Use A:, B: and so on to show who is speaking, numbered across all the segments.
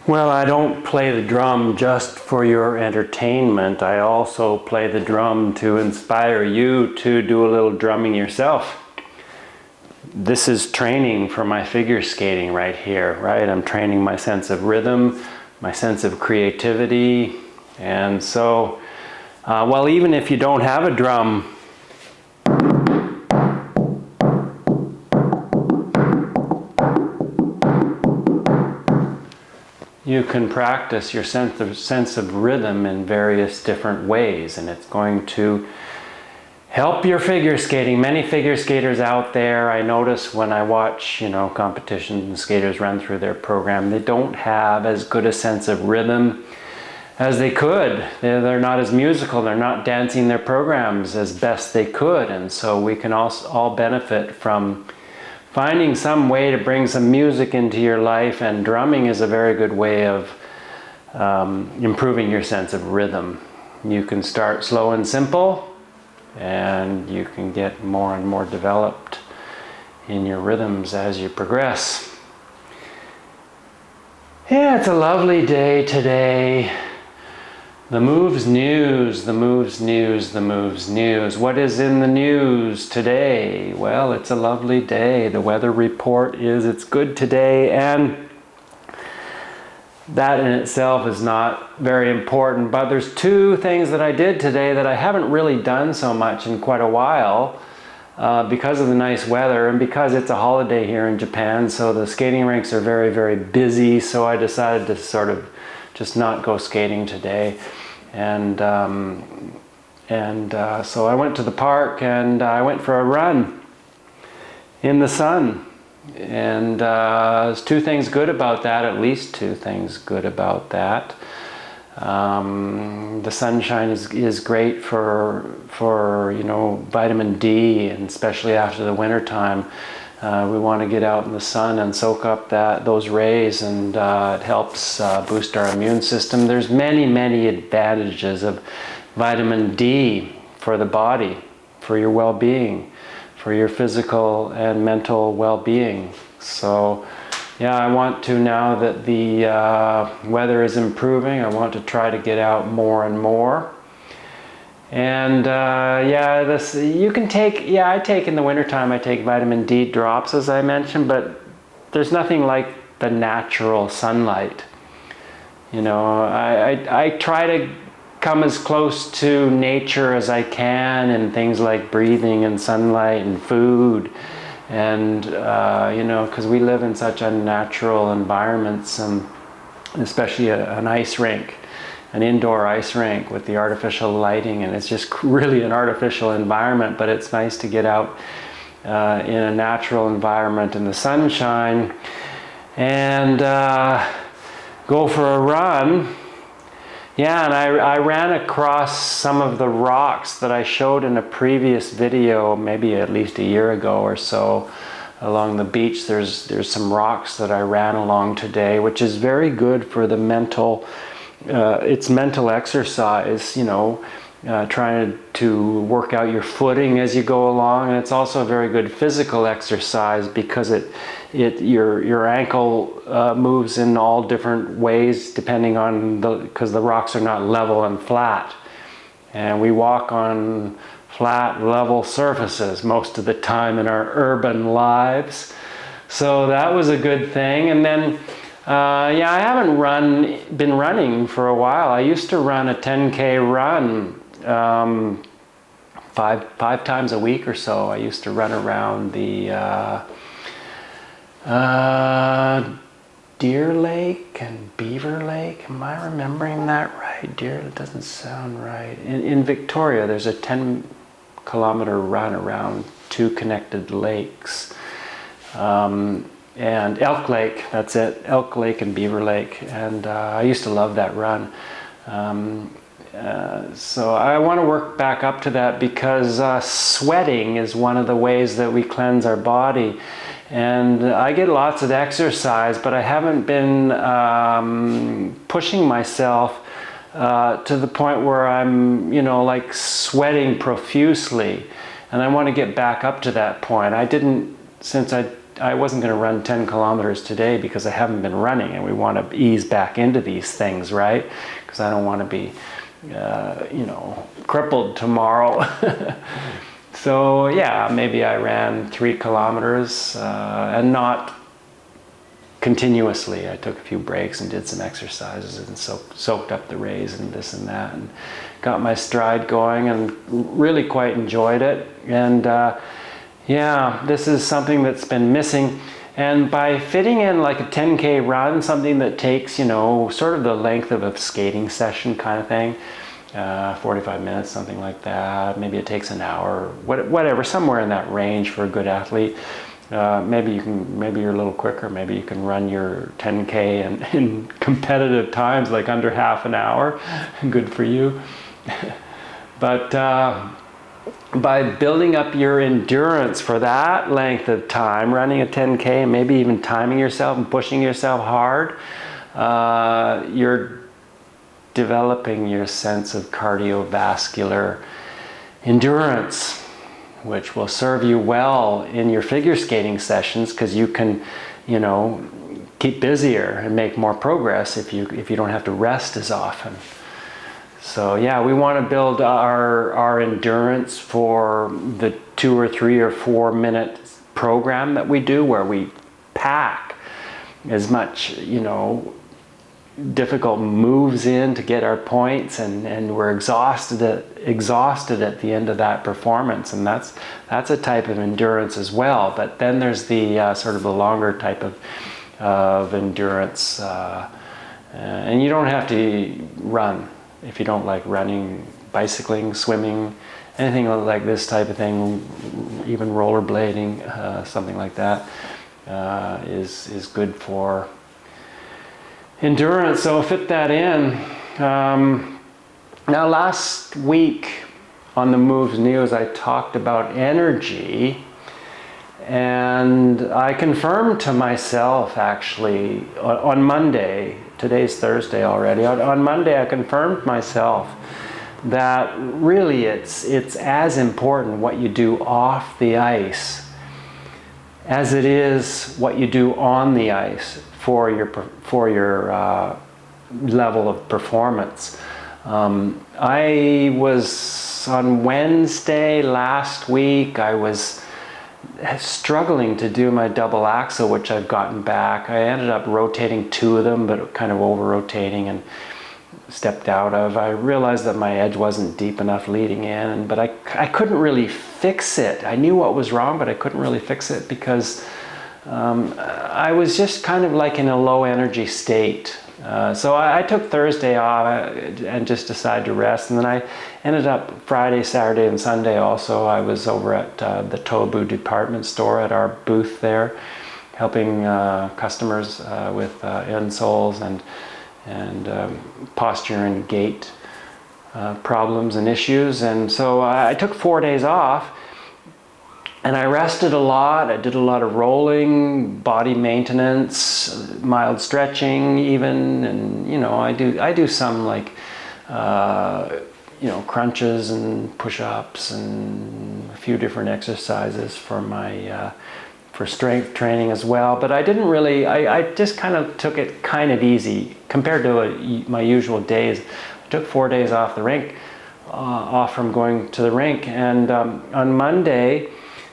A: Well, I don't play the drum just for your entertainment. I also play the drum to inspire you to do a little drumming yourself. This is training for my figure skating right here, right? I'm training my sense of rhythm, my sense of creativity. And so, well, even if you don't have a drum, you can practice your sense of rhythm in various different ways, and it's going to help your figure skating. Many figure skaters out there, I notice when I watch, competitions and skaters run through their program, they don't have as good a sense of rhythm as they could. They're not as musical, they're not dancing their programs as best they could, and so we can all benefit from finding some way to bring some music into your life, and drumming is a very good way of improving your sense of rhythm. You can start slow and simple, and you can get more and more developed in your rhythms as you progress. Yeah, it's a lovely day today. The moves news, the moves news, the moves news. What is in the news today? Well, it's a lovely day. The weather report is it's good today, and that in itself is not very important. But there's two things that I did today that I haven't really done so much in quite a while because of the nice weather and because it's a holiday here in Japan. So the skating rinks are very, very busy. So I decided to sort of just not go skating today, and so I went to the park and I went for a run in the sun, and there's two things good about that, at least two things good about that. The sunshine is great for vitamin D, and especially after the winter time. We want to get out in the sun and soak up those rays, and it helps boost our immune system. There's many advantages of vitamin D for the body, for your well-being, for your physical and mental well-being. So yeah, I want to, now that the weather is improving, I want to try to get out more and more. And you can take, I take in the wintertime, I take vitamin D drops, as I mentioned, but there's nothing like the natural sunlight. I try to come as close to nature as I can in things like breathing and sunlight and food. And, because we live in such unnatural environments, and especially an ice rink. An indoor ice rink with the artificial lighting, and it's just really an artificial environment, but it's nice to get out in a natural environment in the sunshine and go for a run. Yeah, and I ran across some of the rocks that I showed in a previous video, maybe at least a year ago or so, along the beach. There's some rocks that I ran along today, which is very good for the mental. It's mental exercise, trying to work out your footing as you go along, and it's also a very good physical exercise because your ankle moves in all different ways depending on because the rocks are not level and flat, and we walk on flat, level surfaces most of the time in our urban lives. So that was a good thing. And then I haven't been running for a while. I used to run a 10K run five times a week or so. I used to run around the Deer Lake and Beaver Lake. Am I remembering that right? It doesn't sound right. In Victoria, there's a 10-kilometer run around two connected lakes. And Elk Lake, that's it, Elk Lake and Beaver Lake, and I used to love that run. So I want to work back up to that because sweating is one of the ways that we cleanse our body. And I get lots of exercise, but I haven't been pushing myself to the point where I'm, like sweating profusely. And I want to get back up to that point. I didn't, since I I wasn't going to run 10 kilometers today because I haven't been running, and we want to ease back into these things, right? Because I don't want to be, crippled tomorrow. So yeah, maybe I ran 3 kilometers and not continuously. I took a few breaks and did some exercises and soaked up the rays and this and that, and got my stride going, and really quite enjoyed it. And yeah, this is something that's been missing. And by fitting in like a 10K run, something that takes, sort of the length of a skating session kind of thing, 45 minutes, something like that. Maybe it takes an hour, whatever, somewhere in that range for a good athlete. Maybe you're a little quicker. Maybe you can run your 10K in competitive times, like under half an hour. Good for you. But by building up your endurance for that length of time, running a 10K, and maybe even timing yourself and pushing yourself hard, you're developing your sense of cardiovascular endurance, which will serve you well in your figure skating sessions, because you can, keep busier and make more progress if you don't have to rest as often. So yeah, we want to build our endurance for the 2 or 3 or 4 minute program that we do, where we pack as much, difficult moves in to get our points, and we're exhausted at the end of that performance. And that's a type of endurance as well. But then there's the sort of the longer type of endurance, and you don't have to run if you don't like running, bicycling, swimming, anything like this type of thing, even rollerblading, something like that, is good for endurance. So fit that in. Now last week on the Moves News, I talked about energy, and I confirmed to myself, actually, on Monday, today's Thursday already, on Monday I confirmed myself that really it's as important what you do off the ice as it is what you do on the ice for your level of performance. I was on Wednesday last week, I was struggling to do my double axel, which I've gotten back. I ended up rotating 2 of them, but kind of over rotating, and stepped out of. I realized that my edge wasn't deep enough leading in, but I couldn't really fix it. I knew what was wrong, but I couldn't really fix it because I was just kind of like in a low energy state. So I took Thursday off and just decided to rest. And then I ended up Friday, Saturday, and Sunday also. I was over at the Tobu department store at our booth there, helping customers with insoles and posture and gait problems and issues. And so I took 4 days off. And I rested a lot. I did a lot of rolling, body maintenance, mild stretching even, and I do some like crunches and push-ups and a few different exercises for my for strength training as well. But I didn't really. I just kind of took it kind of easy compared to my usual days. I took 4 days off the rink, off from going to the rink, and on Monday,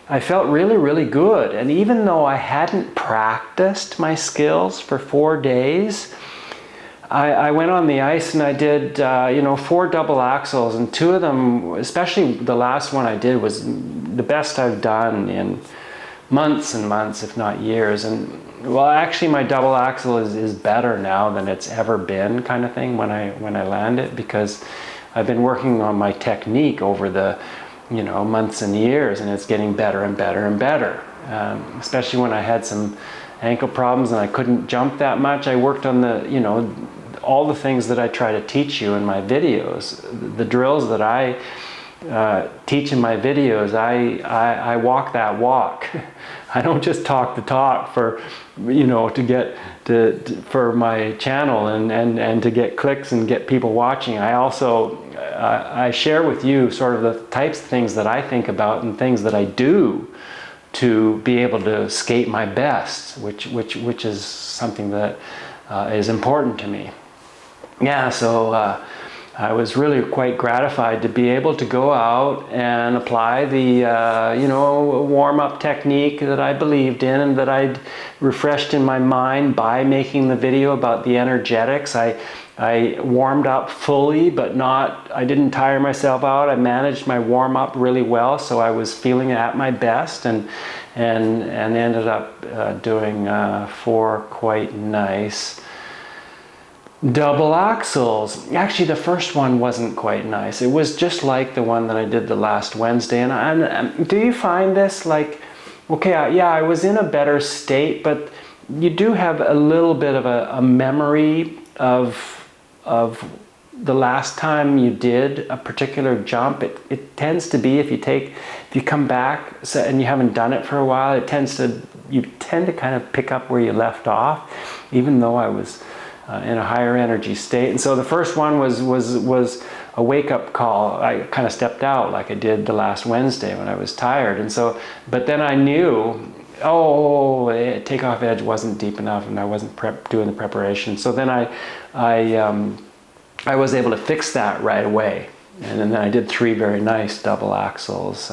A: I felt really, really good. And even though I hadn't practiced my skills for 4 days, I went on the ice and I did, 4 double axels, and 2 of them, especially the last one I did, was the best I've done in months and months, if not years. And well, actually my double axel is better now than it's ever been, kind of thing, when I land it, because I've been working on my technique over the months and years, and it's getting better and better and better. Especially when I had some ankle problems and I couldn't jump that much, I worked on all the things that I try to teach you in my videos, the drills that I teach in my videos. I walk that walk. I don't just talk the talk for to get for my channel and to get clicks and get people watching. I also I share with you sort of the types of things that I think about and things that I do to be able to skate my best, which is something that is important to me. Yeah, so I was really quite gratified to be able to go out and apply the warm-up technique that I believed in and that I'd refreshed in my mind by making the video about the energetics. I warmed up fully, but I didn't tire myself out. I managed my warm-up really well, so I was feeling at my best, and ended up doing 4 quite nice double axles. Actually, the first one wasn't quite nice. It was just like the one that I did the last Wednesday. And do you find this like, okay, yeah, I was in a better state, but you do have a little bit of a memory of the last time you did a particular jump. It tends to be, if you come back and you haven't done it for a while, you tend to kind of pick up where you left off, even though I was in a higher energy state. And so the first one was a wake-up call. I kind of stepped out like I did the last Wednesday when I was tired. And so, but then I knew, takeoff edge wasn't deep enough, and I wasn't doing the preparation. So then I was able to fix that right away. And then I did 3 very nice double axles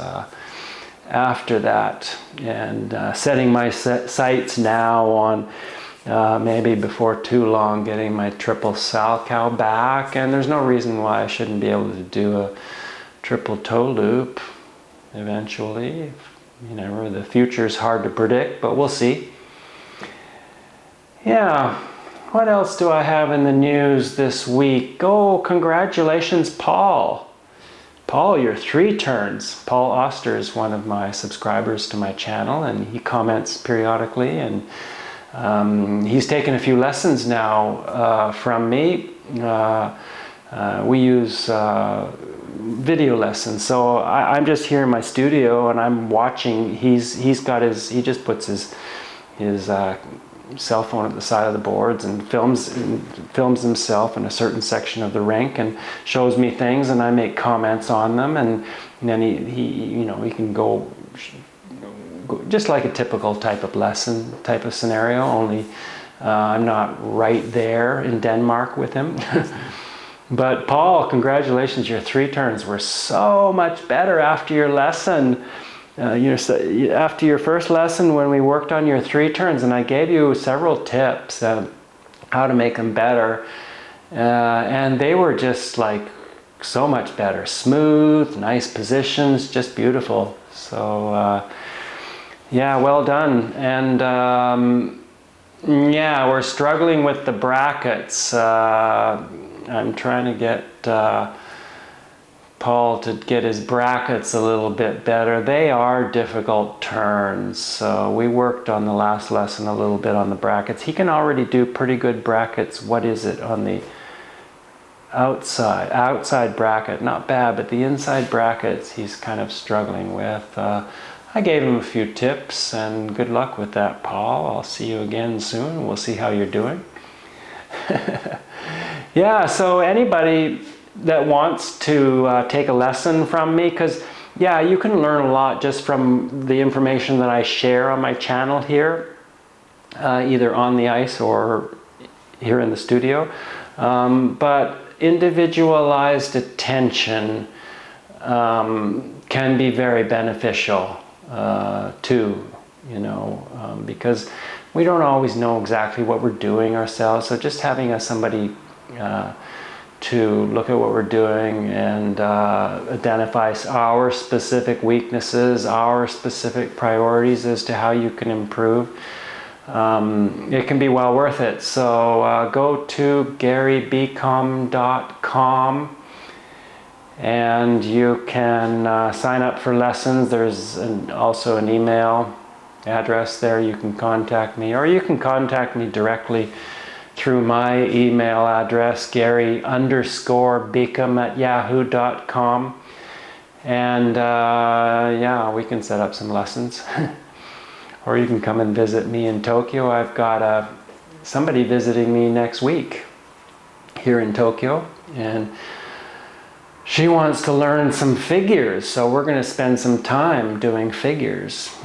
A: after that, and setting my sights now on maybe before too long getting my triple Salchow back, and there's no reason why I shouldn't be able to do a triple toe loop eventually. The future's hard to predict, but we'll see. Yeah, what else do I have in the news this week? Oh, congratulations, Paul. Paul, you're 3 turns. Paul Oster is one of my subscribers to my channel, and he comments periodically, and he's taken a few lessons now from me. We use video lessons, so I'm just here in my studio and I'm watching. He just puts his cell phone at the side of the boards and films himself in a certain section of the RINK and shows me things, and I make comments on them, and then he can go just like a typical type of lesson, type of scenario, only I'm not right there in Denmark with him. But Paul, congratulations, your 3 turns were so much better after your lesson. After your first lesson, when we worked on your 3 turns, and I gave you several tips how to make them better, and they were just like so much better. Smooth, nice positions, just beautiful. So yeah, well done. And yeah, we're struggling with the brackets. I'm trying to get Paul to get his brackets a little bit better. They are difficult turns. So we worked on the last lesson a little bit on the brackets. He can already do pretty good brackets. What is it on the outside bracket? Not bad, but the inside brackets he's kind of struggling with. I gave him a few tips, and good luck with that, Paul. I'll see you again soon. We'll see how you're doing. Yeah, so anybody that wants to take a lesson from me, because yeah, you can learn a lot just from the information that I share on my channel here, either on the ice or here in the studio. But individualized attention can be very beneficial too, because we don't always know exactly what we're doing ourselves. So just having somebody to look at what we're doing and identify our specific weaknesses, our specific priorities as to how you can improve, it can be well worth it. So go to GaryBeacom.com and you can sign up for lessons. There's also an email address there. You can contact me, or you can contact me directly through my email address, Gary_Beacom@yahoo.com. And yeah, we can set up some lessons. Or you can come and visit me in Tokyo. I've got somebody visiting me next week here in Tokyo, and she wants to learn some figures, so we're going to spend some time doing figures.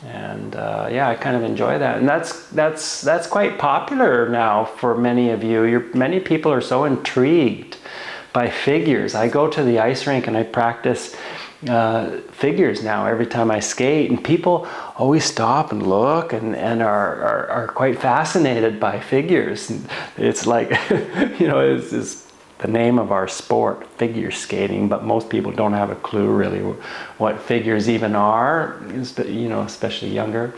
A: And yeah, I kind of enjoy that, and that's quite popular now for many of you. Many people are so intrigued by figures. I go to the ice rink and I practice figures now every time I skate, and people always stop and look and are quite fascinated by figures. And it's like, you know, it's the name of our sport, figure skating, but most people don't have a clue really what figures even are, you know, especially younger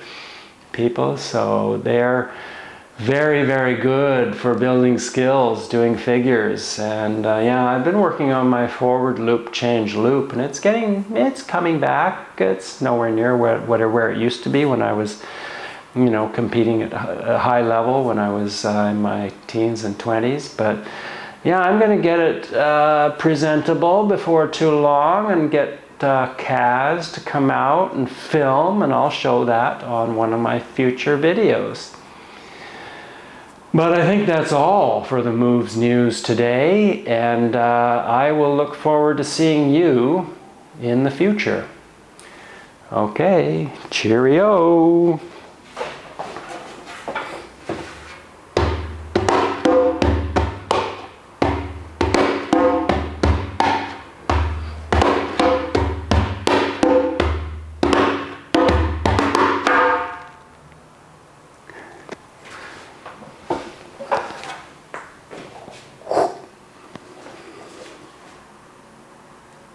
A: people. So they're very, very good for building skills, doing figures. And yeah, I've been working on my forward loop, change loop, and it's coming back. It's nowhere near where it used to be when I was, you know, competing at a high level when I was in my teens and 20s. But yeah, I'm going to get it presentable before too long and get Kaz to come out and film, and I'll show that on one of my future videos. But I think that's all for the Moves News today, and I will look forward to seeing you in the future. Okay, cheerio!